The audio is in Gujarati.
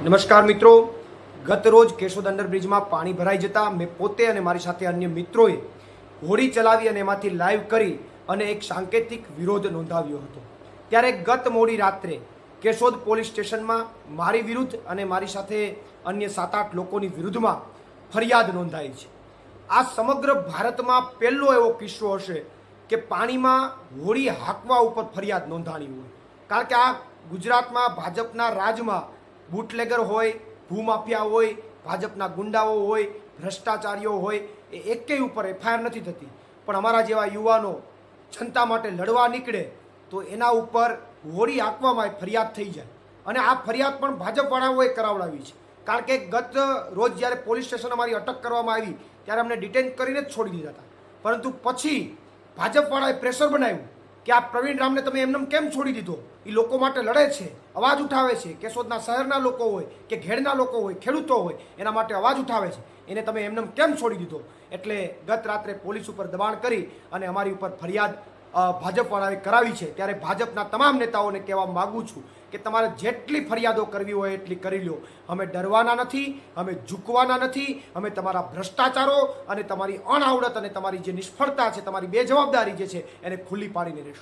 નમસ્કાર મિત્રો, ગત રોજ કેશોદ અંડરબ્રિજમાં પાણી ભરાઈ જતા મેં પોતે અને મારી સાથે અન્ય મિત્રોએ હોડી ચલાવી અને એમાંથી લાઈવ કરી અને એક સાંકેતિક વિરોધ નોંધાવ્યો હતો. ત્યારે ગત મોડી રાત્રે કેશોદ પોલીસ સ્ટેશનમાં મારી વિરુદ્ધ અને મારી સાથે અન્ય 7-8 લોકોની વિરુદ્ધમાં ફરિયાદ નોંધાઈ છે. આ સમગ્ર ભારતમાં પહેલો એવો કિસ્સો હશે કે પાણીમાં હોડી હાંકવા ઉપર ફરિયાદ નોંધાણી હોય. કારણ કે આ ગુજરાતમાં ભાજપના રાજમાં બુટલેગર હોય, ભૂમાફિયા હોય, ભાજપના ગુંડાઓ હોય, ભ્રષ્ટાચારીઓ હોય, એ એકેય ઉપર એફઆઈઆર નથી થતી. પણ અમારા જેવા યુવાનો જનતા માટે લડવા નીકળે તો એના ઉપર હોડી હાંકવામાં ફરિયાદ થઈ જાય. અને આ ફરિયાદ પણ ભાજપવાળાઓએ કરાવડાવી છે. કારણ કે ગત રોજ જ્યારે પોલીસ સ્ટેશન અમારી અટક કરવામાં આવી ત્યારે અમને ડિટેન કરીને જ છોડી દીધા હતા. પરંતુ પછી ભાજપવાળાએ પ્રેશર બનાવ્યું કે આ પ્રવીણ રામને તમે એમને કેમ છોડી દીધો? એ લોકો માટે લડે છે, અવાજ ઉઠાવે છે. કેશોદના શહેરના લોકો હોય કે ઘેડના લોકો હોય, ખેડૂતો હોય, એના માટે અવાજ ઉઠાવે છે. એને તમે એમને કેમ છોડી દીધો? એટલે ગત રાત્રે પોલીસ ઉપર દબાણ કરી અને અમારી ઉપર ફરિયાદ ભાજપવાળાએ કરાવી છે. ત્યારે ભાજપના તમામ નેતાઓને કહેવા માગું છું કે તમારે જેટલી ફરિયાદો કરવી હોય એટલી કરી લો. અમે ડરવાના નથી, અમે ઝૂકવાના નથી. અમે તમારા ભ્રષ્ટાચારો અને તમારી અણઆવડત અને તમારી જે નિષ્ફળતા છે, તમારી બેજવાબદારી જે છે એને ખુલ્લી પાડીને રહેશું.